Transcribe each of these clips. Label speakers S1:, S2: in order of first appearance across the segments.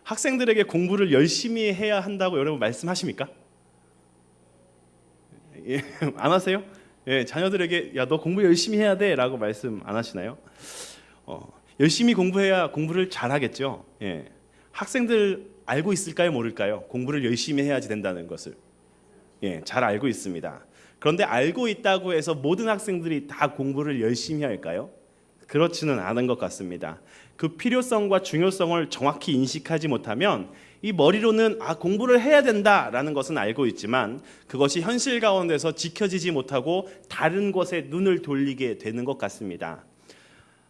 S1: 학생들에게 공부를 열심히 해야 한다고 여러분 말씀하십니까? 예, 안 하세요? 예, 자녀들에게 야, 너 공부 열심히 해야 돼 라고 말씀 안 하시나요? 열심히 공부해야 공부를 잘하겠죠. 예. 학생들 알고 있을까요? 모를까요? 공부를 열심히 해야지 된다는 것을. 예, 잘 알고 있습니다. 그런데 알고 있다고 해서 모든 학생들이 다 공부를 열심히 할까요? 그렇지는 않은 것 같습니다. 그 필요성과 중요성을 정확히 인식하지 못하면 이 머리로는 공부를 해야 된다라는 것은 알고 있지만 그것이 현실 가운데서 지켜지지 못하고 다른 것에 눈을 돌리게 되는 것 같습니다.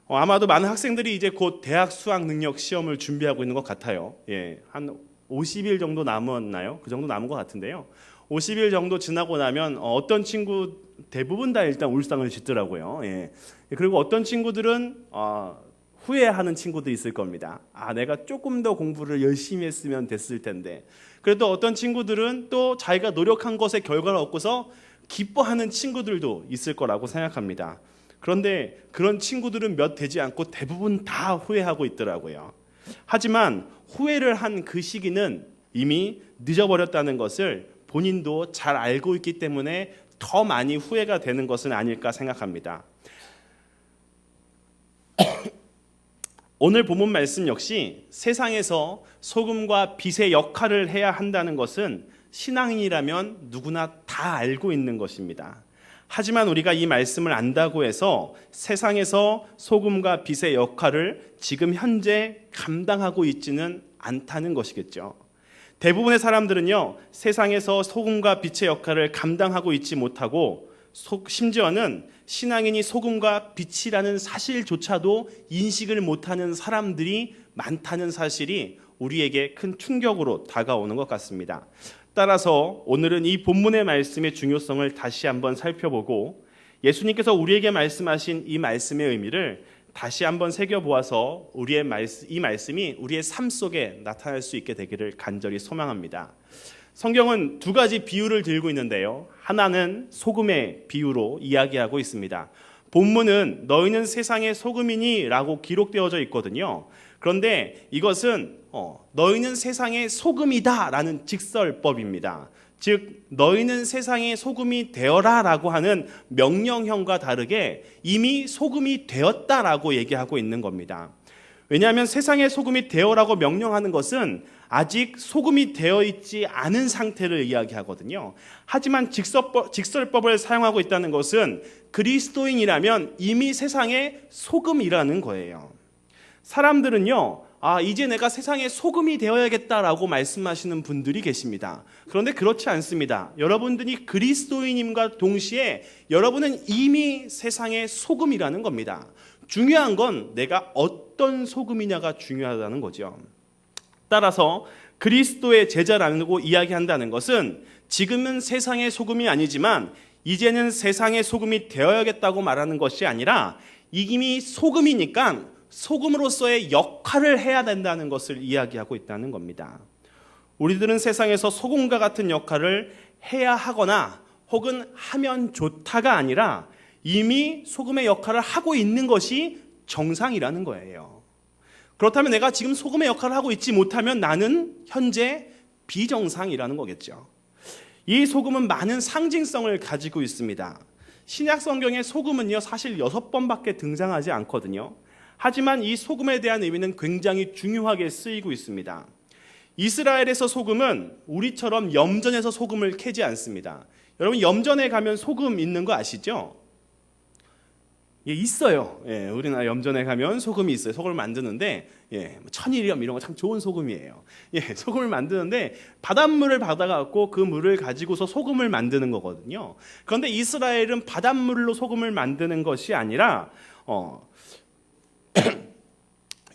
S1: 아마도 많은 학생들이 이제 곧 대학 수학 능력 시험을 준비하고 있는 것 같아요. 예, 한 50일 정도 남았나요? 그 정도 남은 것 같은데요. 50일 정도 지나고 나면 어떤 친구 대부분 다 일단 울상을 짓더라고요. 예. 그리고 어떤 친구들은 후회하는 친구도 있을 겁니다. 내가 조금 더 공부를 열심히 했으면 됐을 텐데. 그래도 어떤 친구들은 또 자기가 노력한 것의 결과를 얻고서 기뻐하는 친구들도 있을 거라고 생각합니다. 그런데 그런 친구들은 몇 되지 않고 대부분 다 후회하고 있더라고요. 하지만 후회를 한 그 시기는 이미 늦어버렸다는 것을 본인도 잘 알고 있기 때문에 더 많이 후회가 되는 것은 아닐까 생각합니다. 오늘 본문 말씀 역시 세상에서 소금과 빛의 역할을 해야 한다는 것은 신앙인이라면 누구나 다 알고 있는 것입니다. 하지만 우리가 이 말씀을 안다고 해서 세상에서 소금과 빛의 역할을 지금 현재 감당하고 있지는 않다는 것이겠죠. 대부분의 사람들은요, 세상에서 소금과 빛의 역할을 감당하고 있지 못하고 심지어는 신앙인이 소금과 빛이라는 사실조차도 인식을 못하는 사람들이 많다는 사실이 우리에게 큰 충격으로 다가오는 것 같습니다. 따라서 오늘은 이 본문의 말씀의 중요성을 다시 한번 살펴보고 예수님께서 우리에게 말씀하신 이 말씀의 의미를 다시 한번 새겨보아서 이 말씀이 우리의 삶 속에 나타날 수 있게 되기를 간절히 소망합니다. 성경은 두 가지 비유를 들고 있는데요. 하나는 소금의 비유로 이야기하고 있습니다. 본문은 너희는 세상의 소금이니 라고 기록되어져 있거든요. 그런데 이것은 너희는 세상의 소금이다 라는 직설법입니다. 즉 너희는 세상의 소금이 되어라 라고 하는 명령형과 다르게 이미 소금이 되었다라고 얘기하고 있는 겁니다. 왜냐하면 세상의 소금이 되어라고 명령하는 것은 아직 소금이 되어 있지 않은 상태를 이야기하거든요. 하지만 직설법을 사용하고 있다는 것은 그리스도인이라면 이미 세상의 소금이라는 거예요. 사람들은요, 이제 내가 세상의 소금이 되어야겠다라고 말씀하시는 분들이 계십니다. 그런데 그렇지 않습니다. 여러분들이 그리스도인임과 동시에 여러분은 이미 세상의 소금이라는 겁니다. 중요한 건 내가 어떤 소금이냐가 중요하다는 거죠. 따라서 그리스도의 제자라고 이야기한다는 것은 지금은 세상의 소금이 아니지만 이제는 세상의 소금이 되어야겠다고 말하는 것이 아니라 이미 소금이니까 소금으로서의 역할을 해야 된다는 것을 이야기하고 있다는 겁니다. 우리들은 세상에서 소금과 같은 역할을 해야 하거나 혹은 하면 좋다가 아니라 이미 소금의 역할을 하고 있는 것이 정상이라는 거예요. 그렇다면 내가 지금 소금의 역할을 하고 있지 못하면 나는 현재 비정상이라는 거겠죠. 이 소금은 많은 상징성을 가지고 있습니다. 신약 성경의 소금은요, 사실 6번밖에 등장하지 않거든요. 하지만 이 소금에 대한 의미는 굉장히 중요하게 쓰이고 있습니다. 이스라엘에서 소금은 우리처럼 염전에서 소금을 캐지 않습니다. 여러분 염전에 가면 소금 있는 거 아시죠? 예, 있어요. 예, 우리나라 염전에 가면 소금이 있어요. 소금을 만드는데 천일염 이런 거 참 좋은 소금이에요. 예, 소금을 만드는데 바닷물을 받아갖고 그 물을 가지고서 소금을 만드는 거거든요. 그런데 이스라엘은 바닷물로 소금을 만드는 것이 아니라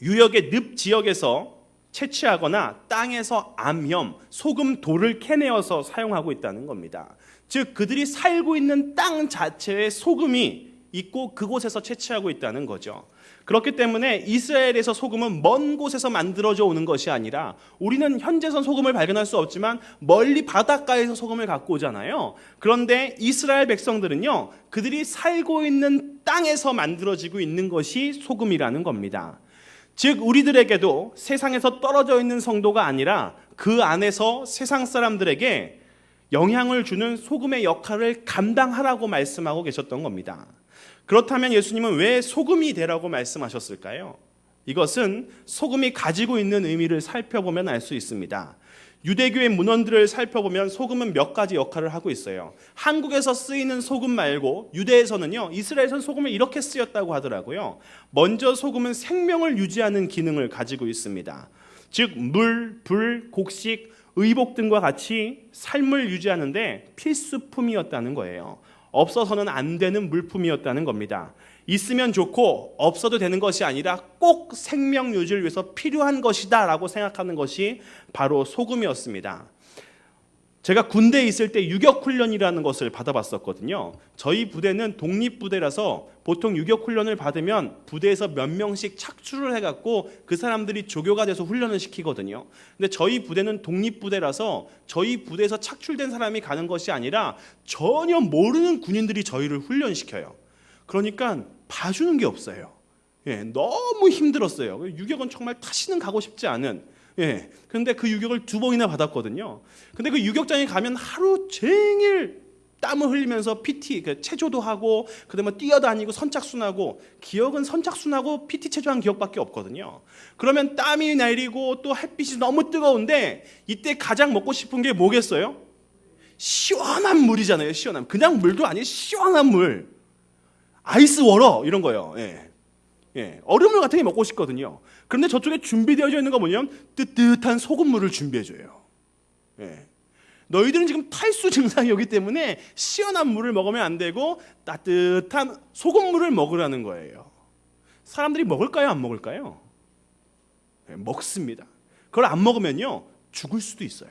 S1: 유역의 늪 지역에서 채취하거나 땅에서 암염, 소금 돌을 캐내어서 사용하고 있다는 겁니다. 즉 그들이 살고 있는 땅 자체에 소금이 있고 그곳에서 채취하고 있다는 거죠. 그렇기 때문에 이스라엘에서 소금은 먼 곳에서 만들어져 오는 것이 아니라 우리는 현재선 소금을 발견할 수 없지만 멀리 바닷가에서 소금을 갖고 오잖아요. 그런데 이스라엘 백성들은요, 그들이 살고 있는 땅에서 만들어지고 있는 것이 소금이라는 겁니다. 즉 우리들에게도 세상에서 떨어져 있는 성도가 아니라 그 안에서 세상 사람들에게 영향을 주는 소금의 역할을 감당하라고 말씀하고 계셨던 겁니다. 그렇다면 예수님은 왜 소금이 되라고 말씀하셨을까요? 이것은 소금이 가지고 있는 의미를 살펴보면 알 수 있습니다. 유대교의 문헌들을 살펴보면 소금은 몇 가지 역할을 하고 있어요. 한국에서 쓰이는 소금 말고 유대에서는요, 이스라엘에서는 소금을 이렇게 쓰였다고 하더라고요. 먼저 소금은 생명을 유지하는 기능을 가지고 있습니다. 즉 물, 불, 곡식, 의복 등과 같이 삶을 유지하는데 필수품이었다는 거예요. 없어서는 안 되는 물품이었다는 겁니다. 있으면 좋고 없어도 되는 것이 아니라 꼭 생명 유지를 위해서 필요한 것이다 라고 생각하는 것이 바로 소금이었습니다. 제가 군대에 있을 때 유격훈련이라는 것을 받아봤었거든요. 저희 부대는 독립부대라서 보통 유격훈련을 받으면 부대에서 몇 명씩 착출을 해갖고 그 사람들이 조교가 돼서 훈련을 시키거든요. 근데 저희 부대는 독립부대라서 저희 부대에서 착출된 사람이 가는 것이 아니라 전혀 모르는 군인들이 저희를 훈련시켜요. 그러니까 봐주는 게 없어요. 너무 힘들었어요. 유격은 정말 다시는 가고 싶지 않은. 그런데 그 유격을 2번이나 받았거든요. 근데 그 유격장에 가면 하루 종일 땀을 흘리면서 PT, 체조도 하고, 그다음에 뛰어다니고 선착순하고, 기억은 선착순하고 PT 체조한 기억밖에 없거든요. 그러면 땀이 내리고 또 햇빛이 너무 뜨거운데 이때 가장 먹고 싶은 게 뭐겠어요? 시원한 물이잖아요. 시원한. 그냥 물도 아니에요. 시원한 물. 아이스 워터 이런 거예요. 얼음물 같은 게 먹고 싶거든요. 그런데 저쪽에 준비되어져 있는 거 뭐냐면 뜨뜻한 소금물을 준비해줘요. 너희들은 지금 탈수 증상이 오기 때문에 시원한 물을 먹으면 안 되고 따뜻한 소금물을 먹으라는 거예요. 사람들이 먹을까요? 안 먹을까요? 먹습니다. 그걸 안 먹으면요 죽을 수도 있어요.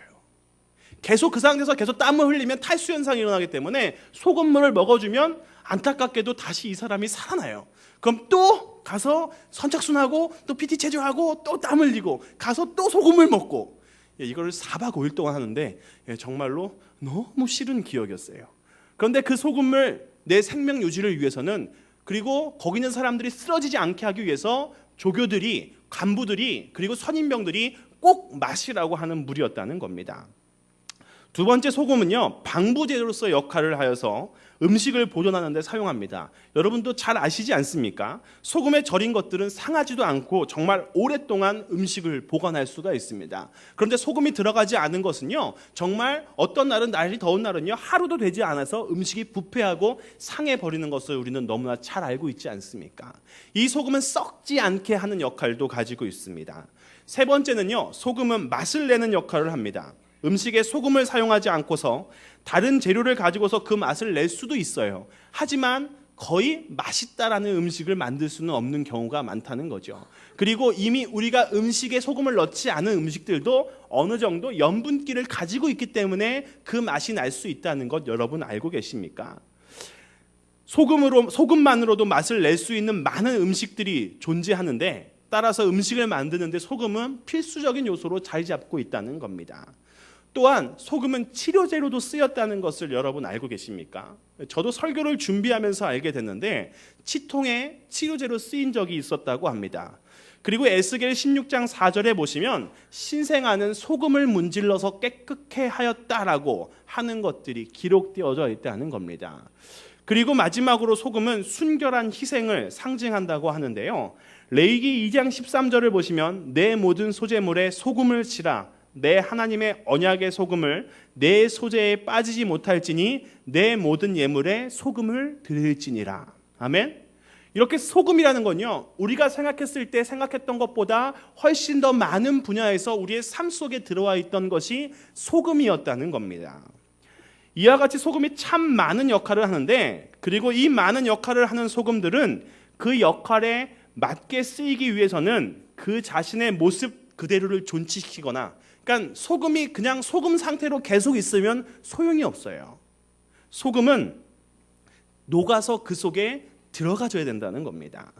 S1: 계속 그 상태에서 계속 땀을 흘리면 탈수 현상이 일어나기 때문에 소금물을 먹어주면 안타깝게도 다시 이 사람이 살아나요. 그럼 또 가서 선착순하고 또 PT 체조하고 또 땀 흘리고 가서 또 소금을 먹고 이거를 4박 5일 동안 하는데 정말로 너무 싫은 기억이었어요. 그런데 그 소금을 내 생명 유지를 위해서는 그리고 거기 있는 사람들이 쓰러지지 않게 하기 위해서 조교들이 간부들이 그리고 선임병들이 꼭 마시라고 하는 물이었다는 겁니다. 두 번째 소금은요 방부제로서 역할을 하여서 음식을 보존하는 데 사용합니다. 여러분도 잘 아시지 않습니까? 소금에 절인 것들은 상하지도 않고 정말 오랫동안 음식을 보관할 수가 있습니다. 그런데 소금이 들어가지 않은 것은요 정말 어떤 날은 날이 더운 날은요 하루도 되지 않아서 음식이 부패하고 상해버리는 것을 우리는 너무나 잘 알고 있지 않습니까? 이 소금은 썩지 않게 하는 역할도 가지고 있습니다. 세 번째는요 소금은 맛을 내는 역할을 합니다. 음식에 소금을 사용하지 않고서 다른 재료를 가지고서 그 맛을 낼 수도 있어요. 하지만 거의 맛있다라는 음식을 만들 수는 없는 경우가 많다는 거죠. 그리고 이미 우리가 음식에 소금을 넣지 않은 음식들도 어느 정도 염분기를 가지고 있기 때문에 그 맛이 날 수 있다는 것 여러분 알고 계십니까? 소금만으로도 맛을 낼 수 있는 많은 음식들이 존재하는데 따라서 음식을 만드는데 소금은 필수적인 요소로 자리 잡고 있다는 겁니다. 또한 소금은 치료제로도 쓰였다는 것을 여러분 알고 계십니까? 저도 설교를 준비하면서 알게 됐는데 치통에 치료제로 쓰인 적이 있었다고 합니다. 그리고 에스겔 16장 4절에 보시면 신생아는 소금을 문질러서 깨끗게 하였다라고 하는 것들이 기록되어져 있다는 겁니다. 그리고 마지막으로 소금은 순결한 희생을 상징한다고 하는데요. 레위기 2장 13절을 보시면 내 모든 소재물에 소금을 치라 내 하나님의 언약의 소금을 내 소재에 빠지지 못할지니 내 모든 예물에 소금을 드릴지니라. 아멘. 이렇게 소금이라는 건요 우리가 생각했을 때 생각했던 것보다 훨씬 더 많은 분야에서 우리의 삶 속에 들어와 있던 것이 소금이었다는 겁니다. 이와 같이 소금이 참 많은 역할을 하는데 그리고 이 많은 역할을 하는 소금들은 그 역할에 맞게 쓰이기 위해서는 그 자신의 모습 그대로를 존치시키거나 그러니까 소금이 그냥 소금 상태로 계속 있으면 소용이 없어요. 소금은 녹아서 그 속에 들어가줘야 된다는 겁니다.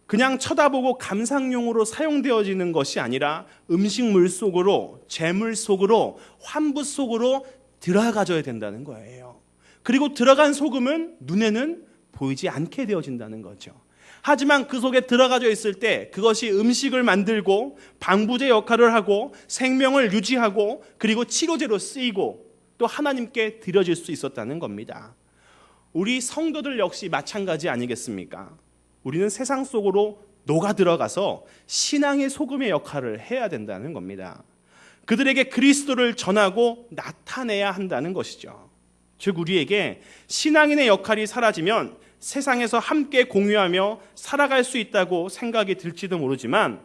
S1: 그냥 쳐다보고 감상용으로 사용되어지는 것이 아니라 음식물 속으로, 재물 속으로, 환부 속으로 들어가줘야 된다는 거예요. 그리고 들어간 소금은 눈에는 보이지 않게 되어진다는 거죠. 하지만 그 속에 들어가져 있을 때 그것이 음식을 만들고 방부제 역할을 하고 생명을 유지하고 그리고 치료제로 쓰이고 또 하나님께 드려질 수 있었다는 겁니다. 우리 성도들 역시 마찬가지 아니겠습니까? 우리는 세상 속으로 녹아 들어가서 신앙의 소금의 역할을 해야 된다는 겁니다. 그들에게 그리스도를 전하고 나타내야 한다는 것이죠. 즉 우리에게 신앙인의 역할이 사라지면 세상에서 함께 공유하며 살아갈 수 있다고 생각이 들지도 모르지만,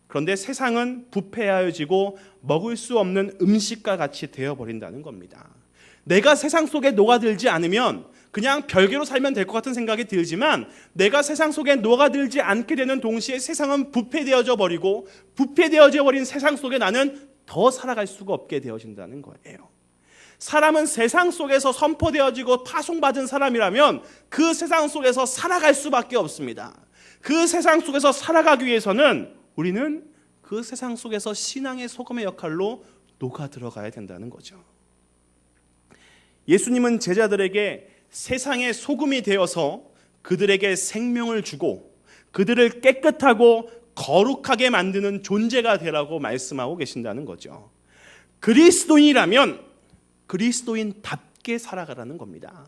S1: 그런데 세상은 부패하여지고 먹을 수 없는 음식과 같이 되어버린다는 겁니다. 내가 세상 속에 녹아들지 않으면 그냥 별개로 살면 될 것 같은 생각이 들지만, 내가 세상 속에 녹아들지 않게 되는 동시에 세상은 부패되어져 버리고, 부패되어져 버린 세상 속에 나는 더 살아갈 수가 없게 되어진다는 거예요. 사람은 세상 속에서 선포되어지고 파송받은 사람이라면 그 세상 속에서 살아갈 수밖에 없습니다. 그 세상 속에서 살아가기 위해서는 우리는 그 세상 속에서 신앙의 소금의 역할로 녹아 들어가야 된다는 거죠. 예수님은 제자들에게 세상의 소금이 되어서 그들에게 생명을 주고 그들을 깨끗하고 거룩하게 만드는 존재가 되라고 말씀하고 계신다는 거죠. 그리스도인이라면 그리스도인답게 살아가라는 겁니다.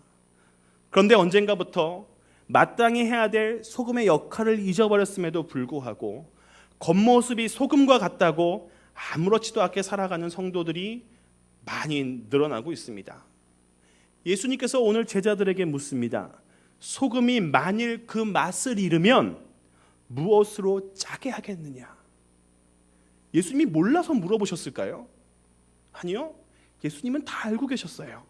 S1: 그런데 언젠가부터 마땅히 해야 될 소금의 역할을 잊어버렸음에도 불구하고 겉모습이 소금과 같다고 아무렇지도 않게 살아가는 성도들이 많이 늘어나고 있습니다. 예수님께서 오늘 제자들에게 묻습니다. 소금이 만일 그 맛을 잃으면 무엇으로 짜게 하겠느냐? 예수님이 몰라서 물어보셨을까요? 아니요. 예수님은 다 알고 계셨어요.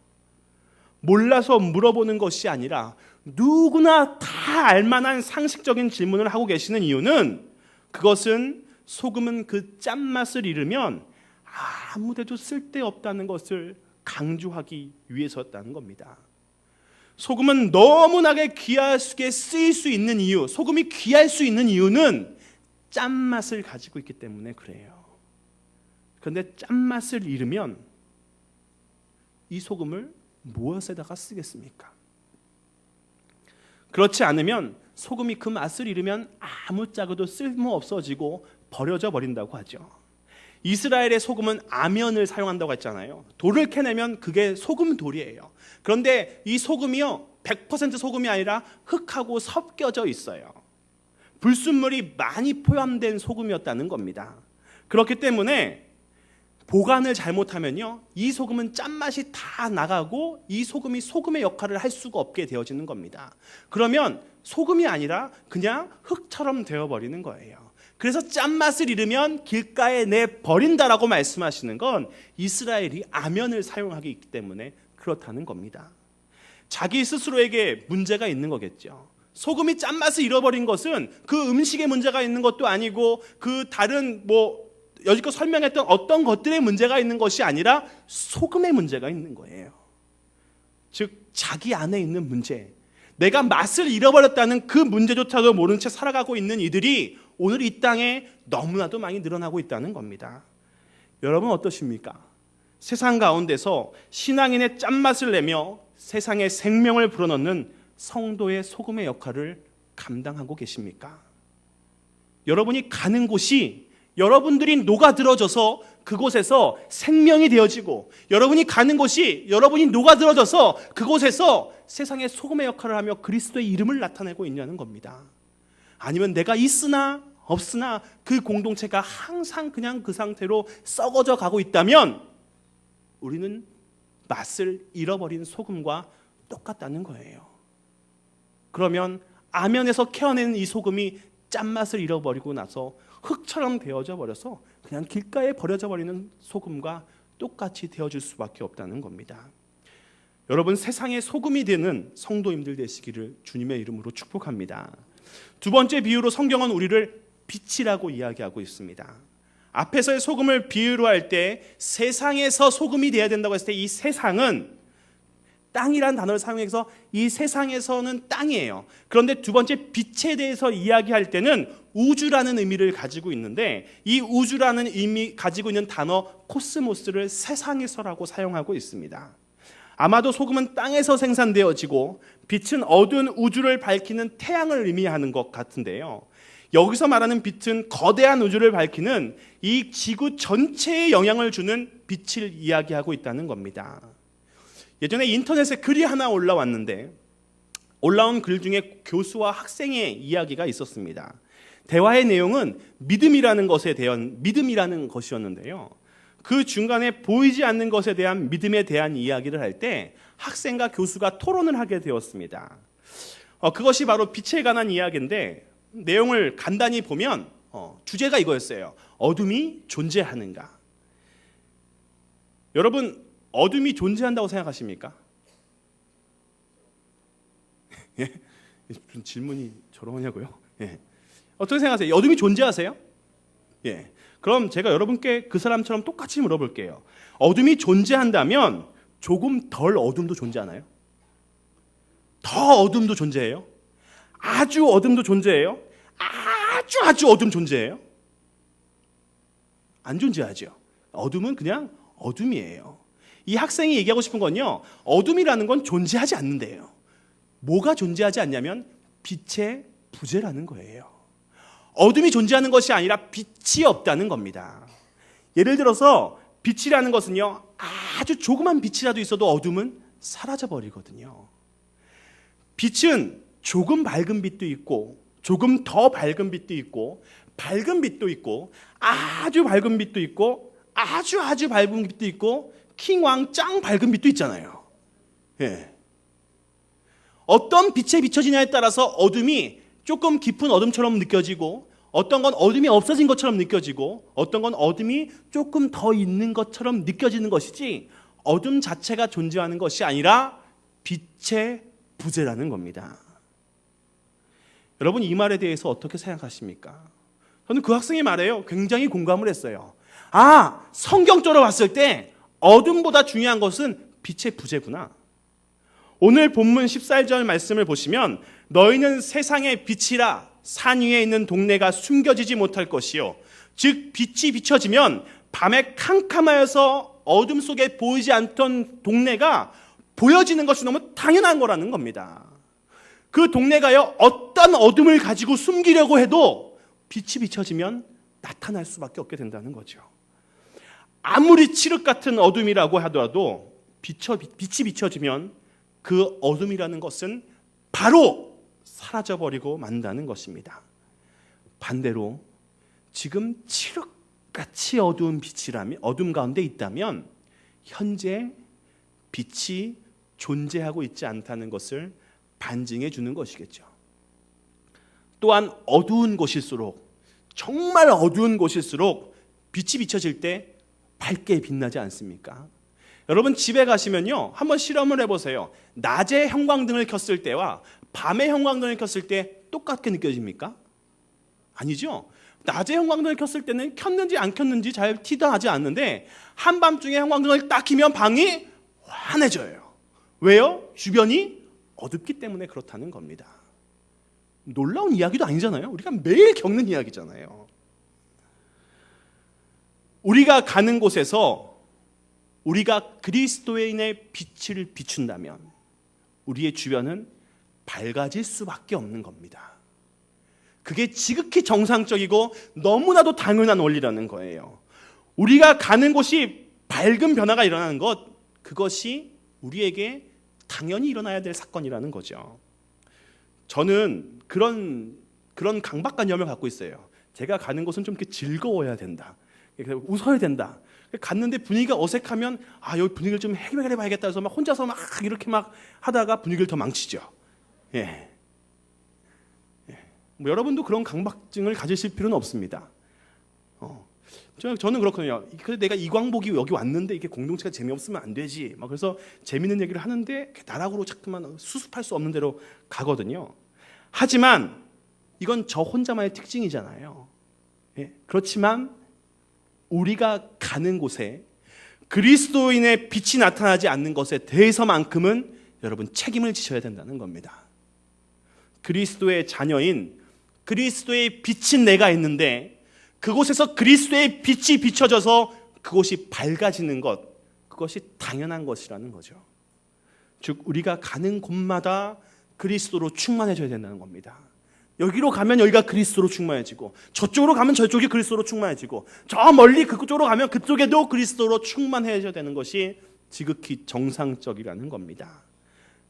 S1: 몰라서 물어보는 것이 아니라 누구나 다 알만한 상식적인 질문을 하고 계시는 이유는, 그것은 소금은 그 짠맛을 잃으면 아무데도 쓸데없다는 것을 강조하기 위해서였다는 겁니다. 소금은 너무나게 귀하게 쓰일 수 있는 이유, 소금이 귀할 수 있는 이유는 짠맛을 가지고 있기 때문에 그래요. 그런데 짠맛을 잃으면 이 소금을 무엇에다가 쓰겠습니까? 그렇지 않으면 소금이 그 맛을 잃으면 아무짝에도 쓸모 없어지고 버려져 버린다고 하죠. 이스라엘의 소금은 아면을 사용한다고 했잖아요. 돌을 캐내면 그게 소금 돌이에요. 그런데 이 소금이요 100% 소금이 아니라 흙하고 섞여져 있어요. 불순물이 많이 포함된 소금이었다는 겁니다. 그렇기 때문에 보관을 잘못하면요 이 소금은 짠맛이 다 나가고 이 소금이 소금의 역할을 할 수가 없게 되어지는 겁니다. 그러면 소금이 아니라 그냥 흙처럼 되어버리는 거예요. 그래서 짠맛을 잃으면 길가에 내버린다라고 말씀하시는 건 이스라엘이 아면을 사용하기 때문에 그렇다는 겁니다. 자기 스스로에게 문제가 있는 거겠죠. 소금이 짠맛을 잃어버린 것은 그 음식에 문제가 있는 것도 아니고 그 다른 여지껏 설명했던 어떤 것들의 문제가 있는 것이 아니라 소금의 문제가 있는 거예요. 즉 자기 안에 있는 문제, 내가 맛을 잃어버렸다는 그 문제조차도 모른 채 살아가고 있는 이들이 오늘 이 땅에 너무나도 많이 늘어나고 있다는 겁니다. 여러분 어떠십니까? 세상 가운데서 신앙인의 짠맛을 내며 세상에 생명을 불어넣는 성도의 소금의 역할을 감당하고 계십니까? 여러분이 가는 곳이 여러분들이 녹아들어져서 그곳에서 생명이 되어지고, 여러분이 가는 곳이 여러분이 녹아들어져서 그곳에서 세상의 소금의 역할을 하며 그리스도의 이름을 나타내고 있냐는 겁니다. 아니면 내가 있으나 없으나 그 공동체가 항상 그냥 그 상태로 썩어져 가고 있다면 우리는 맛을 잃어버린 소금과 똑같다는 거예요. 그러면 아면에서 캐어내는 이 소금이 짠맛을 잃어버리고 나서 흙처럼 되어져 버려서 그냥 길가에 버려져 버리는 소금과 똑같이 되어질 수밖에 없다는 겁니다. 여러분, 세상의 소금이 되는 성도님들 되시기를 주님의 이름으로 축복합니다. 두 번째 비유로 성경은 우리를 빛이라고 이야기하고 있습니다. 앞에서의 소금을 비유로 할 때 세상에서 소금이 되어야 된다고 했을 때 이 세상은 땅이라는 단어를 사용해서 이 세상에서는 땅이에요. 그런데 두 번째 빛에 대해서 이야기할 때는 우주라는 의미를 가지고 있는데 이 우주라는 의미 가지고 있는 단어 코스모스를 세상에서라고 사용하고 있습니다. 아마도 소금은 땅에서 생산되어지고 빛은 어두운 우주를 밝히는 태양을 의미하는 것 같은데요. 여기서 말하는 빛은 거대한 우주를 밝히는 이 지구 전체에 영향을 주는 빛을 이야기하고 있다는 겁니다. 예전에 인터넷에 글이 하나 올라왔는데 올라온 글 중에 교수와 학생의 이야기가 있었습니다. 대화의 내용은 믿음이라는 것이었는데요. 그 중간에 보이지 않는 것에 대한 믿음에 대한 이야기를 할 때 학생과 교수가 토론을 하게 되었습니다. 그것이 바로 빛에 관한 이야기인데 내용을 간단히 보면 주제가 이거였어요. 어둠이 존재하는가? 여러분, 어둠이 존재한다고 생각하십니까? 예? 무슨 질문이 저러냐고요? 예. 어떻게 생각하세요? 어둠이 존재하세요? 예. 그럼 제가 여러분께 그 사람처럼 똑같이 물어볼게요. 어둠이 존재한다면 조금 덜 어둠도 존재하나요? 더 어둠도 존재해요? 아주 어둠도 존재해요? 아주 어둠 존재해요? 안 존재하죠. 어둠은 그냥 어둠이에요. 이 학생이 얘기하고 싶은 건요, 어둠이라는 건 존재하지 않는데요. 뭐가 존재하지 않냐면 빛의 부재라는 거예요. 어둠이 존재하는 것이 아니라 빛이 없다는 겁니다. 예를 들어서 빛이라는 것은요, 아주 조그만 빛이라도 있어도 어둠은 사라져버리거든요. 빛은 조금 밝은 빛도 있고 조금 더 밝은 빛도 있고 밝은 빛도 있고 아주 밝은 빛도 있고 아주 밝은 빛도 있고 킹왕 짱 밝은 빛도 있잖아요. 예. 어떤 빛에 비춰지냐에 따라서 어둠이 조금 깊은 어둠처럼 느껴지고 어떤 건 어둠이 없어진 것처럼 느껴지고 어떤 건 어둠이 조금 더 있는 것처럼 느껴지는 것이지 어둠 자체가 존재하는 것이 아니라 빛의 부재라는 겁니다. 여러분, 이 말에 대해서 어떻게 생각하십니까? 저는 그 학생의 말에요, 굉장히 공감을 했어요. 성경적으로 봤을 때 어둠보다 중요한 것은 빛의 부재구나. 오늘 본문 14절 말씀을 보시면 너희는 세상의 빛이라 산 위에 있는 동네가 숨겨지지 못할 것이요 즉 빛이 비춰지면 밤에 캄캄하여서 어둠 속에 보이지 않던 동네가 보여지는 것이 너무 당연한 거라는 겁니다. 그 동네가요, 어떤 어둠을 가지고 숨기려고 해도 빛이 비춰지면 나타날 수밖에 없게 된다는 거죠. 아무리 칠흑 같은 어둠이라고 하더라도 빛이 비춰지면 그 어둠이라는 것은 바로 사라져버리고 만다는 것입니다. 반대로 지금 칠흑같이 어두운 빛이라면, 어둠 가운데 있다면 현재 빛이 존재하고 있지 않다는 것을 반증해 주는 것이겠죠. 또한 어두운 곳일수록, 정말 어두운 곳일수록 빛이 비춰질 때 밝게 빛나지 않습니까? 여러분, 집에 가시면요, 한번 실험을 해보세요. 낮에 형광등을 켰을 때와 밤에 형광등을 켰을 때 똑같게 느껴집니까? 아니죠. 낮에 형광등을 켰을 때는 켰는지 안 켰는지 잘 티도 나지 않는데 한밤중에 형광등을 딱 켜면 방이 환해져요. 왜요? 주변이 어둡기 때문에 그렇다는 겁니다. 놀라운 이야기도 아니잖아요. 우리가 매일 겪는 이야기잖아요. 우리가 가는 곳에서 우리가 그리스도인의 빛을 비춘다면 우리의 주변은 밝아질 수밖에 없는 겁니다. 그게 지극히 정상적이고 너무나도 당연한 원리라는 거예요. 우리가 가는 곳이 밝은 변화가 일어나는 것, 그것이 우리에게 당연히 일어나야 될 사건이라는 거죠. 저는 그런 강박관념을 갖고 있어요. 제가 가는 곳은 좀 이렇게 즐거워야 된다. 웃어야 된다. 갔는데 분위기가 어색하면 여기 분위기를 좀 해결해 봐야겠다 해서 막 혼자서 막 이렇게 막 하다가 분위기를 더 망치죠. 예. 뭐 여러분도 그런 강박증을 가지실 필요는 없습니다. 저는 그렇거든요. 그래서 내가 이광복이 여기 왔는데 이게 공동체가 재미없으면 안 되지. 막 그래서 재밌는 얘기를 하는데 나락으로 자꾸만 수습할 수 없는 대로 가거든요. 하지만 이건 저 혼자만의 특징이잖아요. 예. 그렇지만 우리가 가는 곳에 그리스도인의 빛이 나타나지 않는 것에 대해서만큼은 여러분 책임을 지셔야 된다는 겁니다. 그리스도의 자녀인 그리스도의 빛인 내가 있는데 그곳에서 그리스도의 빛이 비춰져서 그곳이 밝아지는 것, 그것이 당연한 것이라는 거죠. 즉 우리가 가는 곳마다 그리스도로 충만해져야 된다는 겁니다. 여기로 가면 여기가 그리스도로 충만해지고, 저쪽으로 가면 저쪽이 그리스도로 충만해지고, 저 멀리 그쪽으로 가면 그쪽에도 그리스도로 충만해져야 되는 것이 지극히 정상적이라는 겁니다.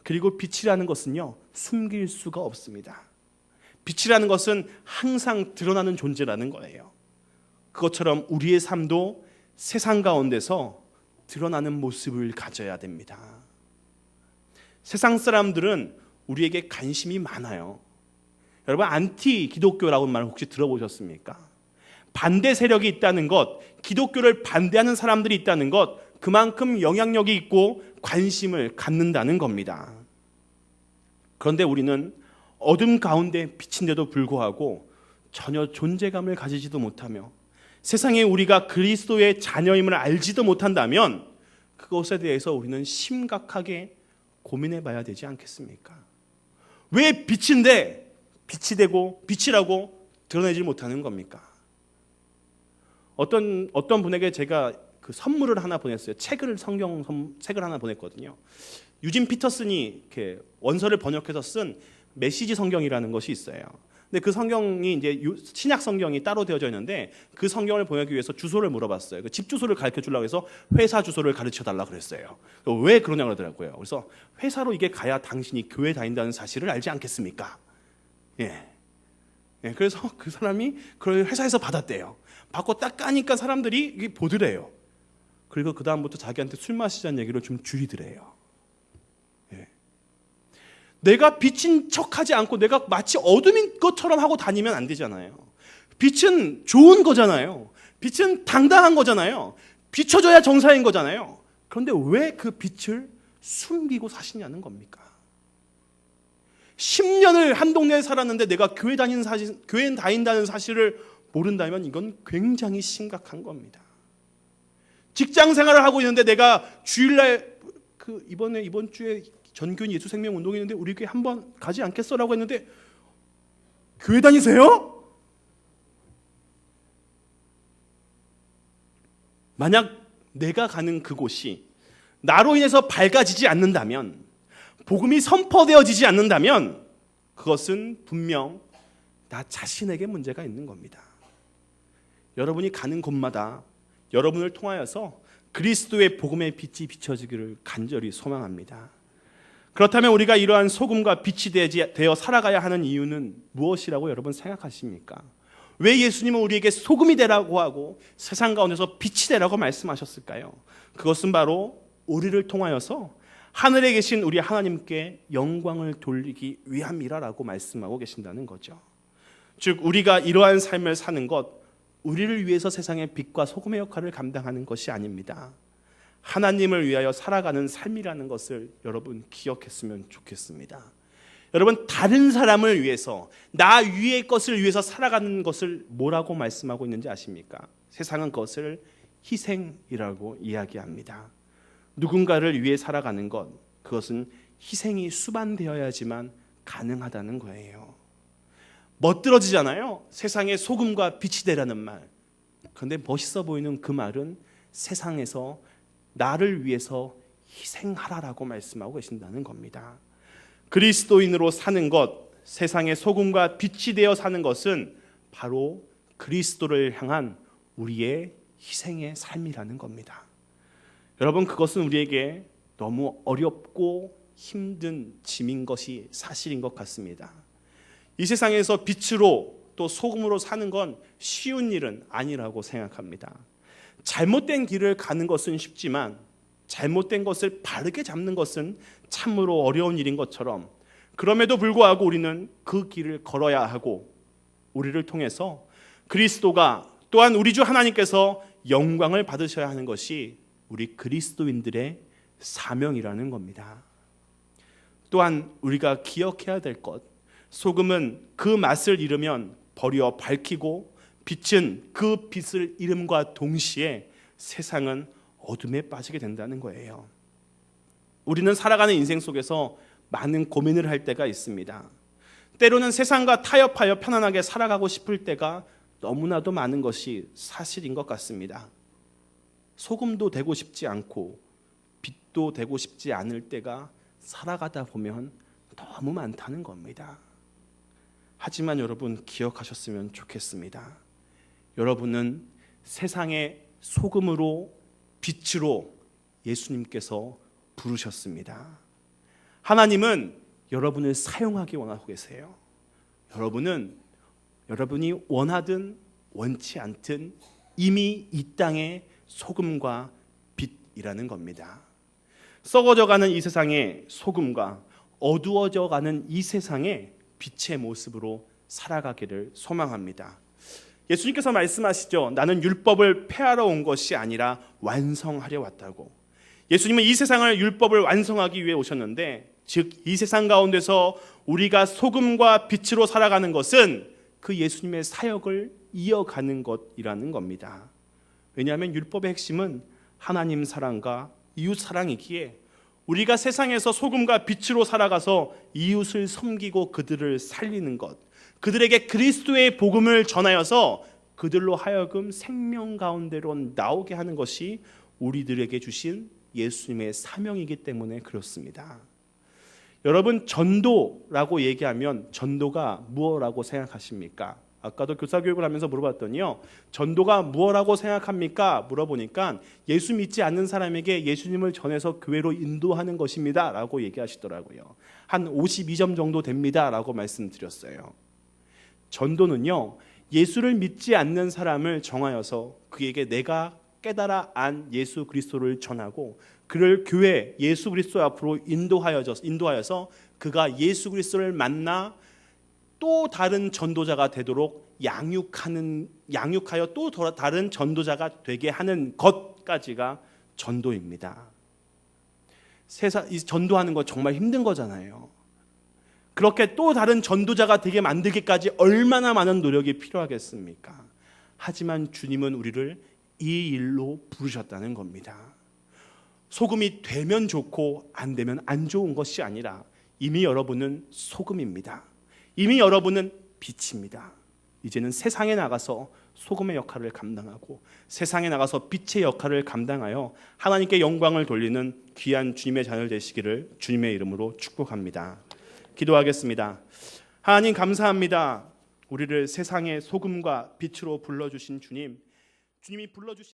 S1: 그리고 빛이라는 것은요, 숨길 수가 없습니다. 빛이라는 것은 항상 드러나는 존재라는 거예요. 그것처럼 우리의 삶도 세상 가운데서 드러나는 모습을 가져야 됩니다. 세상 사람들은 우리에게 관심이 많아요. 여러분, 안티 기독교라고 말 혹시 들어보셨습니까? 반대 세력이 있다는 것, 기독교를 반대하는 사람들이 있다는 것, 그만큼 영향력이 있고 관심을 갖는다는 겁니다. 그런데 우리는 어둠 가운데 비친데도 불구하고 전혀 존재감을 가지지도 못하며 세상에 우리가 그리스도의 자녀임을 알지도 못한다면 그것에 대해서 우리는 심각하게 고민해 봐야 되지 않겠습니까? 왜 빛인데 빛이 되고 빛이라고 드러내지 못하는 겁니까? 어떤 분에게 제가 그 선물을 하나 보냈어요. 책을 하나 보냈거든요. 유진 피터슨이 이렇게 원서를 번역해서 쓴 메시지 성경이라는 것이 있어요. 근데 그 성경이 이제 신약 성경이 따로 되어져 있는데 그 성경을 번역하기 위해서 주소를 물어봤어요. 그 집 주소를 가르쳐 주려고 해서 회사 주소를 가르쳐 달라고 그랬어요. 왜 그러냐고 그러더라고요. 그래서 회사로 이게 가야 당신이 교회 다닌다는 사실을 알지 않겠습니까? 예. 그래서 그 사람이 그걸 회사에서 받았대요. 받고 딱 까니까 사람들이 이게 보더래요. 그리고 그 다음부터 자기한테 술 마시자는 얘기를 좀 줄이더래요. 예. 내가 빛인 척하지 않고 내가 마치 어둠인 것처럼 하고 다니면 안 되잖아요. 빛은 좋은 거잖아요. 빛은 당당한 거잖아요. 비춰져야 정상인 거잖아요. 그런데 왜 그 빛을 숨기고 사시냐는 겁니까? 10년을 한 동네에 살았는데 내가 교회 다닌다는 사실을 모른다면 이건 굉장히 심각한 겁니다. 직장 생활을 하고 있는데 내가 주일날 이번 주에 전교인 예수생명 운동이 있는데 우리 교회 한번 가지 않겠어라고 했는데 교회 다니세요? 만약 내가 가는 그곳이 나로 인해서 밝아지지 않는다면, 복음이 선포되어지지 않는다면 그것은 분명 나 자신에게 문제가 있는 겁니다. 여러분이 가는 곳마다 여러분을 통하여서 그리스도의 복음의 빛이 비춰지기를 간절히 소망합니다. 그렇다면 우리가 이러한 소금과 빛이 되어 살아가야 하는 이유는 무엇이라고 여러분 생각하십니까? 왜 예수님은 우리에게 소금이 되라고 하고 세상 가운데서 빛이 되라고 말씀하셨을까요? 그것은 바로 우리를 통하여서 하늘에 계신 우리 하나님께 영광을 돌리기 위함이라고 말씀하고 계신다는 거죠. 즉 우리가 이러한 삶을 사는 것, 우리를 위해서 세상의 빛과 소금의 역할을 감당하는 것이 아닙니다. 하나님을 위하여 살아가는 삶이라는 것을 여러분 기억했으면 좋겠습니다. 여러분, 다른 사람을 위해서, 나 위의 것을 위해서 살아가는 것을 뭐라고 말씀하고 있는지 아십니까? 세상은 그것을 희생이라고 이야기합니다. 누군가를 위해 살아가는 것, 그것은 희생이 수반되어야지만 가능하다는 거예요. 멋들어지잖아요. 세상에 소금과 빛이 되라는 말. 그런데 멋있어 보이는 그 말은 세상에서 나를 위해서 희생하라라고 말씀하고 계신다는 겁니다. 그리스도인으로 사는 것, 세상의 소금과 빛이 되어 사는 것은 바로 그리스도를 향한 우리의 희생의 삶이라는 겁니다. 여러분, 그것은 우리에게 너무 어렵고 힘든 짐인 것이 사실인 것 같습니다. 이 세상에서 빛으로 또 소금으로 사는 건 쉬운 일은 아니라고 생각합니다. 잘못된 길을 가는 것은 쉽지만 잘못된 것을 바르게 잡는 것은 참으로 어려운 일인 것처럼, 그럼에도 불구하고 우리는 그 길을 걸어야 하고 우리를 통해서 그리스도가 또한 우리 주 하나님께서 영광을 받으셔야 하는 것이 우리 그리스도인들의 사명이라는 겁니다. 또한 우리가 기억해야 될 것, 소금은 그 맛을 잃으면 버려 밝히고 빛은 그 빛을 잃음과 동시에 세상은 어둠에 빠지게 된다는 거예요. 우리는 살아가는 인생 속에서 많은 고민을 할 때가 있습니다. 때로는 세상과 타협하여 편안하게 살아가고 싶을 때가 너무나도 많은 것이 사실인 것 같습니다. 소금도 되고 싶지 않고 빛도 되고 싶지 않을 때가 살아가다 보면 너무 많다는 겁니다. 하지만 여러분 기억하셨으면 좋겠습니다. 여러분은 세상의 소금으로 빛으로 예수님께서 부르셨습니다. 하나님은 여러분을 사용하기 원하고 계세요. 여러분이 원하든 원치 않든 이미 이 땅의 소금과 빛이라는 겁니다. 썩어져가는 이 세상의 소금과 어두워져가는 이 세상의 빛의 모습으로 살아가기를 소망합니다. 예수님께서 말씀하시죠. 나는 율법을 폐하러 온 것이 아니라 완성하려 왔다고. 예수님은 이 세상을 율법을 완성하기 위해 오셨는데, 즉 이 세상 가운데서 우리가 소금과 빛으로 살아가는 것은 그 예수님의 사역을 이어가는 것이라는 겁니다. 왜냐하면 율법의 핵심은 하나님 사랑과 이웃 사랑이기에 우리가 세상에서 소금과 빛으로 살아가서 이웃을 섬기고 그들을 살리는 것, 그들에게 그리스도의 복음을 전하여서 그들로 하여금 생명 가운데로 나오게 하는 것이 우리들에게 주신 예수님의 사명이기 때문에 그렇습니다. 여러분, 전도라고 얘기하면 전도가 무엇이라고 생각하십니까? 아까도 교사교육을 하면서 물어봤더니요, 전도가 무엇이라고 생각합니까? 물어보니까 예수 믿지 않는 사람에게 예수님을 전해서 교회로 인도하는 것입니다 라고 얘기하시더라고요. 한 52점 정도 됩니다 라고 말씀드렸어요. 전도는요, 예수를 믿지 않는 사람을 정하여서 그에게 내가 깨달아 안 예수 그리스도를 전하고 그를 교회 예수 그리스도 앞으로 인도하여서 그가 예수 그리스도를 만나 또 다른 전도자가 되도록 양육하여 또 다른 전도자가 되게 하는 것까지가 전도입니다. 이 전도하는 거 정말 힘든 거잖아요. 그렇게 또 다른 전도자가 되게 만들기까지 얼마나 많은 노력이 필요하겠습니까? 하지만 주님은 우리를 이 일로 부르셨다는 겁니다. 소금이 되면 좋고 안 되면 안 좋은 것이 아니라 이미 여러분은 소금입니다. 이미 여러분은 빛입니다. 이제는 세상에 나가서 소금의 역할을 감당하고 세상에 나가서 빛의 역할을 감당하여 하나님께 영광을 돌리는 귀한 주님의 자녀 되시기를 주님의 이름으로 축복합니다. 기도하겠습니다. 하나님 감사합니다. 우리를 세상의 소금과 빛으로 불러주신 주님, 주님이 불러주신